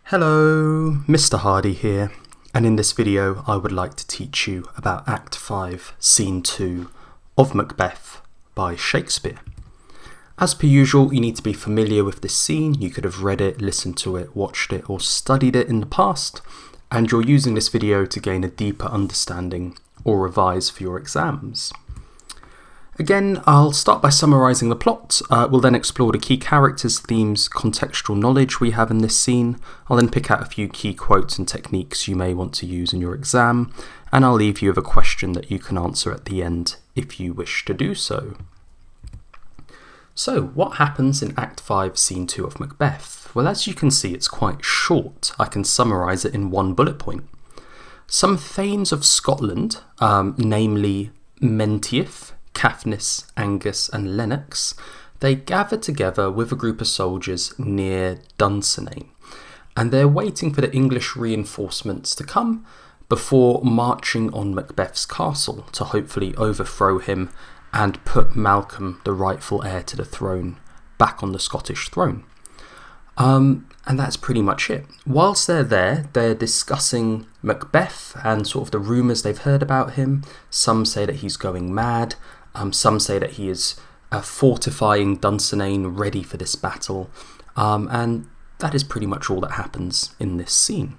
Hello, Mr. Hardy here, and in this video I would like to teach you about Act 5, Scene 2 of Macbeth by Shakespeare. As per usual, you need to be familiar with this scene. You could have read it, listened to it, watched it, or studied it in the past, and you're using this video to gain a deeper understanding or revise for your exams. Again, I'll start by summarising the plot. We'll then explore the key characters, themes, contextual knowledge we have in this scene. I'll then pick out a few key quotes and techniques you may want to use in your exam, and I'll leave you with a question that you can answer at the end if you wish to do so. So, what happens in Act 5, Scene 2 of Macbeth? Well, as you can see, it's quite short. I can summarise it in one bullet point. Some thanes of Scotland, namely Menteith, Caithness, Angus and Lennox, they gather together with a group of soldiers near Dunsinane, and they're waiting for the English reinforcements to come before marching on Macbeth's castle to hopefully overthrow him and put Malcolm, the rightful heir to the throne, back on the Scottish throne. And that's pretty much it. Whilst they're there, they're discussing Macbeth and sort of the rumours they've heard about him. Some say that he's going mad. Some say that he is fortifying Dunsinane, ready for this battle. And that is pretty much all that happens in this scene.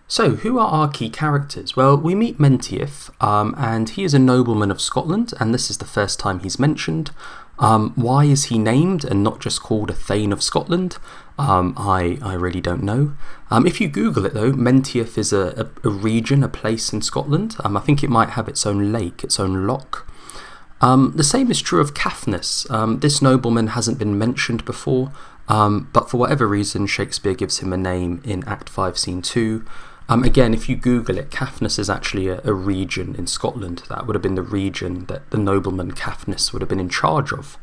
So, who are our key characters? Well, we meet Menteith, and he is a nobleman of Scotland, and this is the first time he's mentioned. Why is he named and not just called a Thane of Scotland? I really don't know. If you Google it though, Menteith is a region, a place in Scotland. I think it might have its own lake, its own loch. The same is true of Caithness. This nobleman hasn't been mentioned before, but for whatever reason Shakespeare gives him a name in Act 5, Scene 2. Again, if you Google it, Caithness is actually a region in Scotland. That would have been the region that the nobleman Caithness would have been in charge of.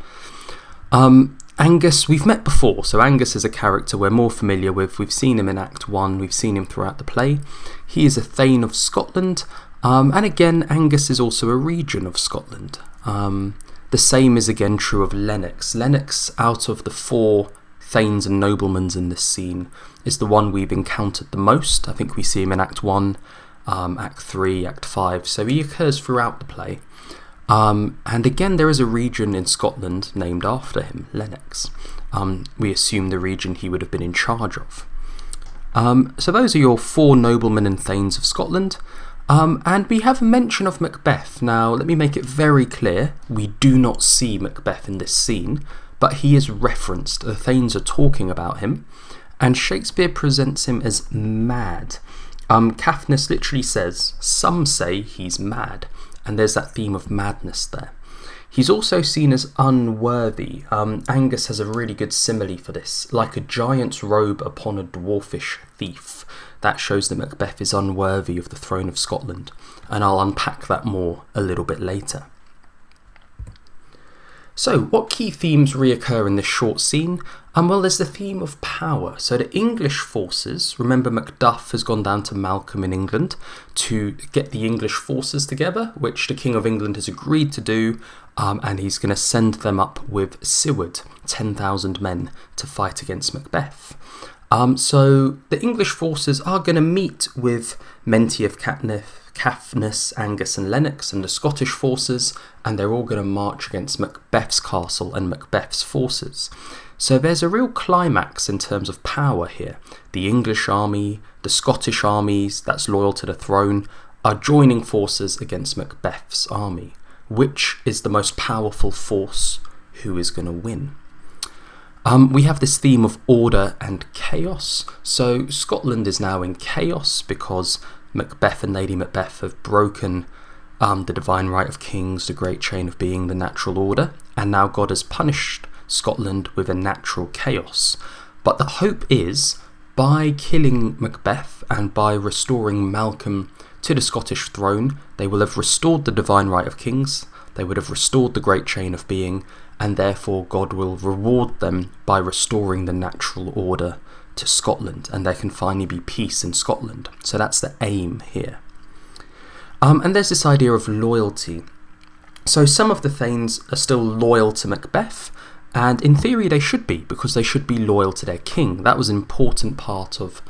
Angus, we've met before, so Angus is a character we're more familiar with. We've seen him in Act 1, we've seen him throughout the play. He is a Thane of Scotland, and again, Angus is also a region of Scotland. The same is again true of Lennox. Lennox, out of the four Thanes and noblemen in this scene, is the one we've encountered the most. I think we see him in Act 1, Act 3, Act 5, so he occurs throughout the play. And again, there is a region in Scotland named after him, Lennox. We assume the region he would have been in charge of. So those are your four noblemen and thanes of Scotland. And we have a mention of Macbeth. Now, let me make it very clear, we do not see Macbeth in this scene, but he is referenced. The thanes are talking about him, and Shakespeare presents him as mad. Caithness literally says, some say he's mad, and there's that theme of madness there. He's also seen as unworthy. Angus has a really good simile for this, like a giant's robe upon a dwarfish thief. That shows that Macbeth is unworthy of the throne of Scotland, and I'll unpack that more a little bit later. So, what key themes reoccur in this short scene? Well, there's the theme of power. So the English forces, remember Macduff has gone down to Malcolm in England to get the English forces together, which the King of England has agreed to do, and he's going to send them up with Seward, 10,000 men, to fight against Macbeth. So the English forces are going to meet with Menteith, Caithness, Angus and Lennox and the Scottish forces, and they're all going to march against Macbeth's castle and Macbeth's forces. So there's a real climax in terms of power here. The English army, the Scottish armies that's loyal to the throne are joining forces against Macbeth's army. Which is the most powerful force? Who is going to win? We have this theme of order and chaos. So Scotland is now in chaos because Macbeth and Lady Macbeth have broken the divine right of kings, the great chain of being, the natural order, and now God has punished Scotland with a natural chaos. But the hope is, by killing Macbeth and by restoring Malcolm to the Scottish throne, they will have restored the divine right of kings, they would have restored the great chain of being, and therefore God will reward them by restoring the natural order to Scotland, and there can finally be peace in Scotland. So that's the aim here. And there's this idea of loyalty. So some of the thanes are still loyal to Macbeth, And in theory they should be, because they should be loyal to their king. That was an important part of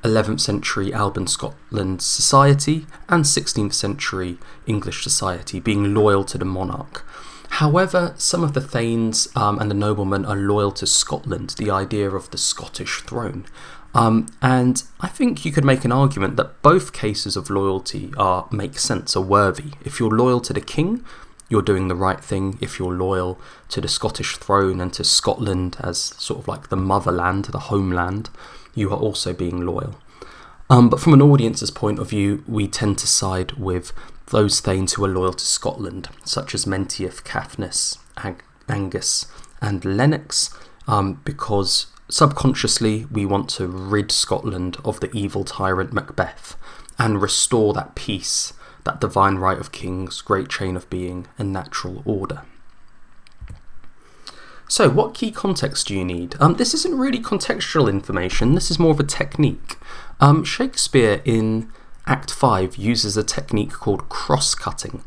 11th century Alban Scotland society and 16th century English society, being loyal to the monarch. However, some of the thanes and the noblemen are loyal to Scotland, the idea of the Scottish throne. And I think you could make an argument that both cases of loyalty make sense, are worthy. If you're loyal to the king, you're doing the right thing. If you're loyal to the Scottish throne and to Scotland as sort of like the motherland, the homeland, you are also being loyal. But from an audience's point of view, we tend to side with those thanes who are loyal to Scotland, such as Menteith, Caithness, Angus and Lennox, because subconsciously we want to rid Scotland of the evil tyrant Macbeth and restore that peace, that divine right of kings, great chain of being and natural order. So what key context do you need? This isn't really contextual information, this is more of a technique. Shakespeare in Act 5 uses a technique called cross-cutting.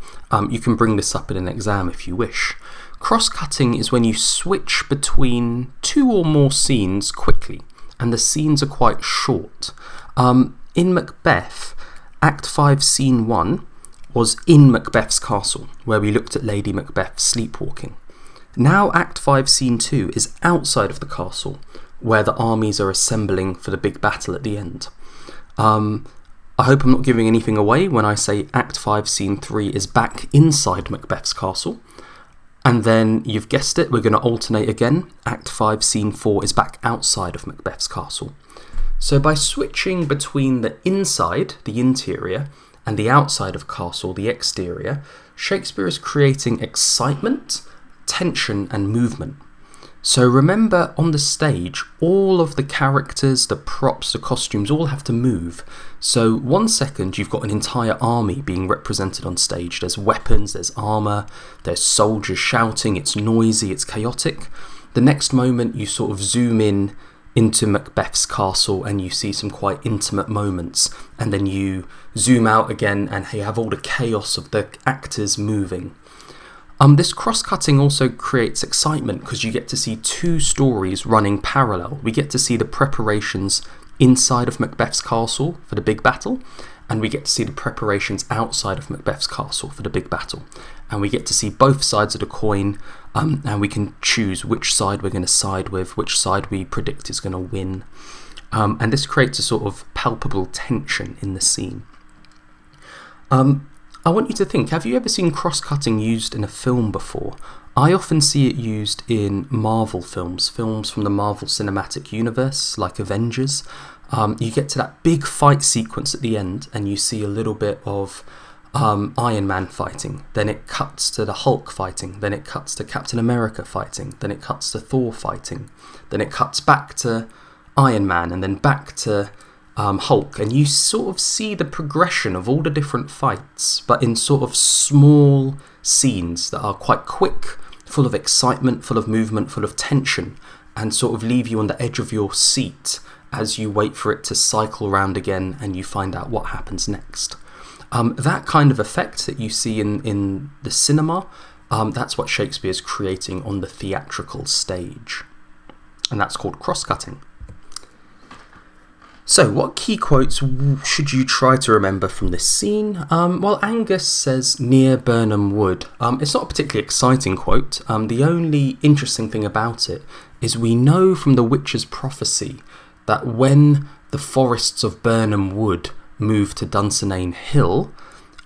You can bring this up in an exam if you wish. Cross-cutting is when you switch between two or more scenes quickly, and the scenes are quite short. In Macbeth, Act 5 Scene 1 was in Macbeth's castle, where we looked at Lady Macbeth sleepwalking. Now Act 5 Scene 2 is outside of the castle, where the armies are assembling for the big battle at the end. I hope I'm not giving anything away when I say Act 5 Scene 3 is back inside Macbeth's castle. And then, you've guessed it, we're going to alternate again. Act 5 Scene 4 is back outside of Macbeth's castle. So by switching between the inside, the interior, and the outside of castle, the exterior, Shakespeare is creating excitement, tension and movement. So remember, on the stage, all of the characters, the props, the costumes all have to move. So 1 second you've got an entire army being represented on stage. There's weapons, there's armour, there's soldiers shouting, it's noisy, it's chaotic. The next moment you sort of zoom in into Macbeth's castle and you see some quite intimate moments, and then you zoom out again and you have all the chaos of the actors moving. This cross-cutting also creates excitement because you get to see two stories running parallel. We get to see the preparations inside of Macbeth's castle for the big battle, and we get to see the preparations outside of Macbeth's castle for the big battle. And we get to see both sides of the coin, and we can choose which side we're going to side with, which side we predict is going to win. And this creates a sort of palpable tension in the scene. I want you to think, have you ever seen cross-cutting used in a film before? I often see it used in Marvel films from the Marvel Cinematic Universe, like Avengers. You get to that big fight sequence at the end and you see a little bit of Iron Man fighting, then it cuts to the Hulk fighting, then it cuts to Captain America fighting, then it cuts to Thor fighting, then it cuts back to Iron Man and then back to Hulk, and you sort of see the progression of all the different fights, but in sort of small scenes that are quite quick, full of excitement, full of movement, full of tension, and sort of leave you on the edge of your seat as you wait for it to cycle round again and you find out what happens next. That kind of effect that you see in the cinema, that's what Shakespeare's creating on the theatrical stage, and that's called cross-cutting. So, what key quotes should you try to remember from this scene? Well, Angus says, "near Birnam Wood." It's not a particularly exciting quote. The only interesting thing about it is we know from the witch's prophecy that when the forests of Birnam Wood move to Dunsinane Hill,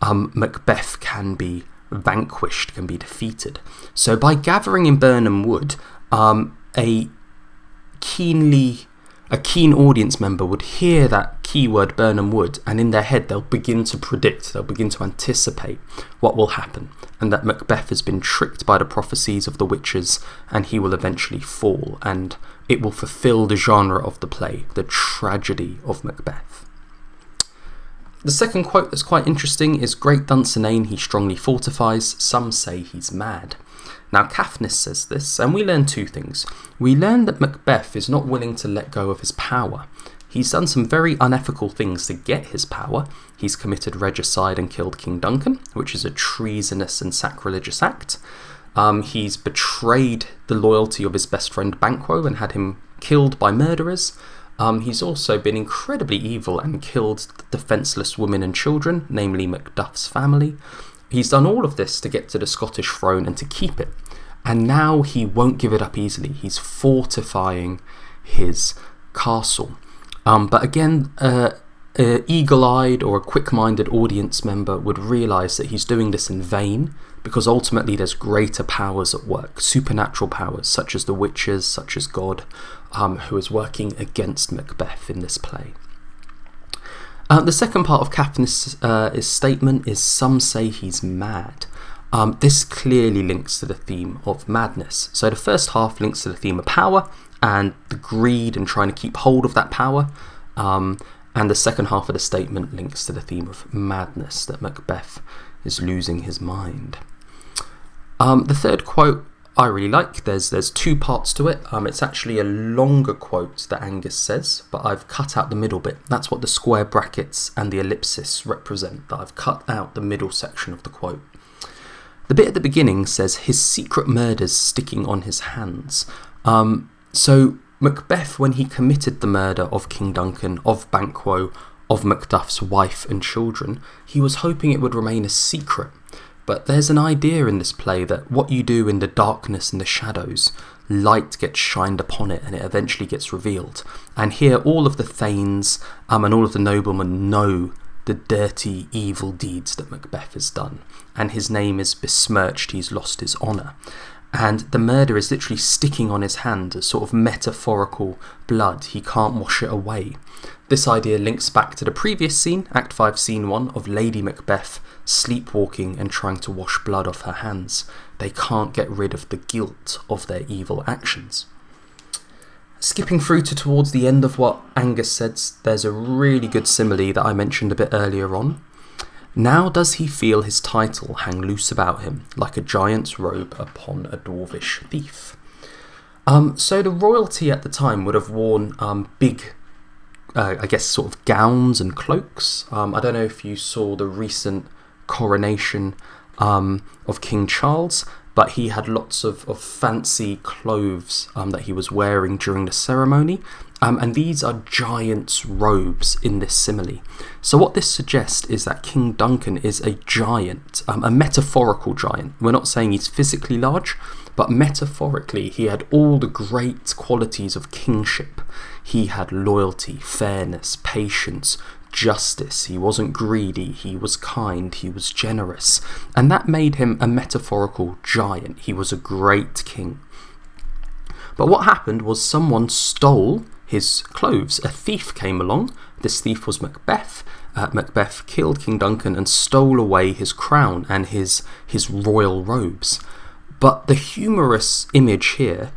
Macbeth can be vanquished, can be defeated. So by gathering in Birnam Wood, a keen audience member would hear that keyword Birnam Wood, and in their head they'll begin to predict, they'll begin to anticipate what will happen, and that Macbeth has been tricked by the prophecies of the witches and he will eventually fall, and it will fulfill the genre of the play, the tragedy of Macbeth. The second quote that's quite interesting is, "Great Dunsinane he strongly fortifies, some say he's mad." Now, Caithness says this, and we learn two things. We learn that Macbeth is not willing to let go of his power. He's done some very unethical things to get his power. He's committed regicide and killed King Duncan, which is a treasonous and sacrilegious act. He's betrayed the loyalty of his best friend Banquo and had him killed by murderers. He's also been incredibly evil and killed defenceless women and children, namely Macduff's family. He's done all of this to get to the Scottish throne and to keep it. And now he won't give it up easily. He's fortifying his castle. But again, an eagle-eyed or a quick-minded audience member would realise that he's doing this in vain, because ultimately there's greater powers at work, supernatural powers such as the witches, such as God, who is working against Macbeth in this play. The second part of Kathniss's statement is some say he's mad. This clearly links to the theme of madness. So the first half links to the theme of power and the greed and trying to keep hold of that power. And the second half of the statement links to the theme of madness, that Macbeth is losing his mind. The third quote I really like. There's two parts to it. It's actually a longer quote that Angus says, but I've cut out the middle bit. That's what the square brackets and the ellipsis represent, that I've cut out the middle section of the quote. The bit at the beginning says, his secret murders sticking on his hands. So Macbeth, when he committed the murder of King Duncan, of Banquo, of Macduff's wife and children, he was hoping it would remain a secret. But there's an idea in this play that what you do in the darkness and the shadows, light gets shined upon it and it eventually gets revealed. And here all of the thanes and all of the noblemen know the dirty, evil deeds that Macbeth has done. And his name is besmirched, he's lost his honour. And the murder is literally sticking on his hand as sort of metaphorical blood. He can't wash it away. This idea links back to the previous scene, Act 5, Scene 1, of Lady Macbeth sleepwalking and trying to wash blood off her hands. They can't get rid of the guilt of their evil actions. Skipping through to towards the end of what Angus says, there's a really good simile that I mentioned a bit earlier on. Now does he feel his title hang loose about him, like a giant's robe upon a dwarvish thief. So the royalty at the time would have worn big, I guess, sort of gowns and cloaks. I don't know if you saw the recent coronation of King Charles, but he had lots of fancy clothes that he was wearing during the ceremony. And these are giant's robes in this simile. So what this suggests is that King Duncan is a giant, a metaphorical giant. We're not saying he's physically large, but metaphorically he had all the great qualities of kingship. He had loyalty, fairness, patience, justice. He wasn't greedy, he was kind, he was generous. And that made him a metaphorical giant. He was a great king. But what happened was someone stole his clothes. A thief came along. This thief was Macbeth. Macbeth killed King Duncan and stole away his crown and his royal robes. But the humorous image here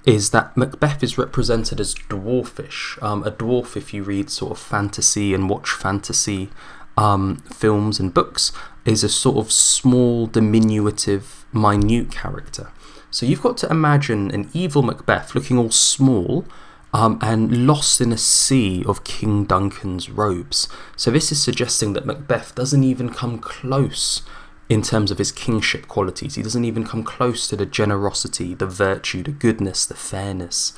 is that Macbeth is represented as dwarfish. A dwarf, if you read sort of fantasy and watch fantasy films and books, is a sort of small, diminutive, minute character. So you've got to imagine an evil Macbeth looking all small and lost in a sea of King Duncan's robes. So this is suggesting that Macbeth doesn't even come close in terms of his kingship qualities. He doesn't even come close to the generosity, the virtue, the goodness, the fairness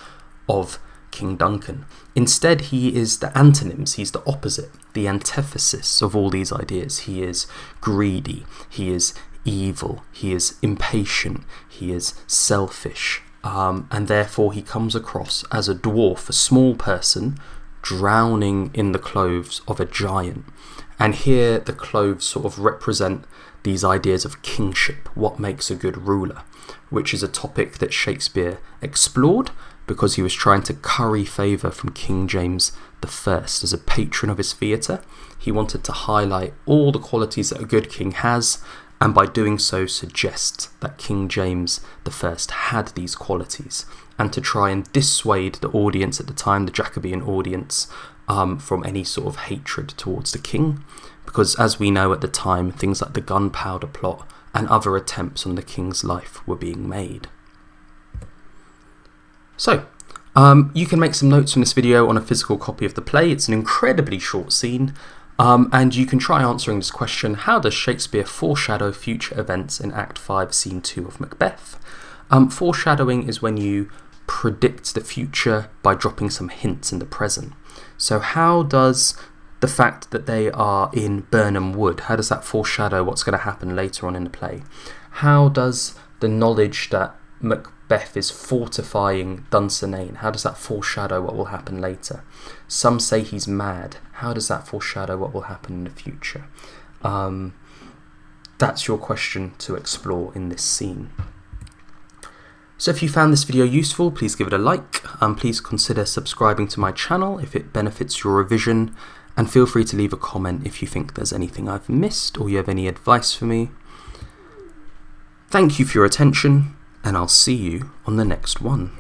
of King Duncan. Instead, he is the antonyms, he's the opposite, the antithesis of all these ideas. He is greedy, he is evil, he is impatient, he is selfish, and therefore he comes across as a dwarf, a small person, drowning in the clothes of a giant. And here the clothes sort of represent these ideas of kingship, what makes a good ruler, which is a topic that Shakespeare explored because he was trying to curry favour from King James I as a patron of his theatre. He wanted to highlight all the qualities that a good king has, and by doing so suggest that King James I had these qualities, and to try and dissuade the audience at the time, the Jacobean audience, from any sort of hatred towards the king, because as we know at the time, things like the gunpowder plot and other attempts on the king's life were being made. So, you can make some notes from this video on a physical copy of the play. It's an incredibly short scene, And you can try answering this question: how does Shakespeare foreshadow future events in Act 5, Scene 2 of Macbeth? Foreshadowing is when you predict the future by dropping some hints in the present. So how does the fact that they are in Birnam Wood, how does that foreshadow what's going to happen later on in the play? How does the knowledge that Macbeth is fortifying Dunsinane, how does that foreshadow what will happen later? Some say he's mad. How does that foreshadow what will happen in the future? That's your question to explore in this scene. So if you found this video useful, please give it a like, and please consider subscribing to my channel if it benefits your revision, and feel free to leave a comment if you think there's anything I've missed or you have any advice for me. Thank you for your attention, and I'll see you on the next one.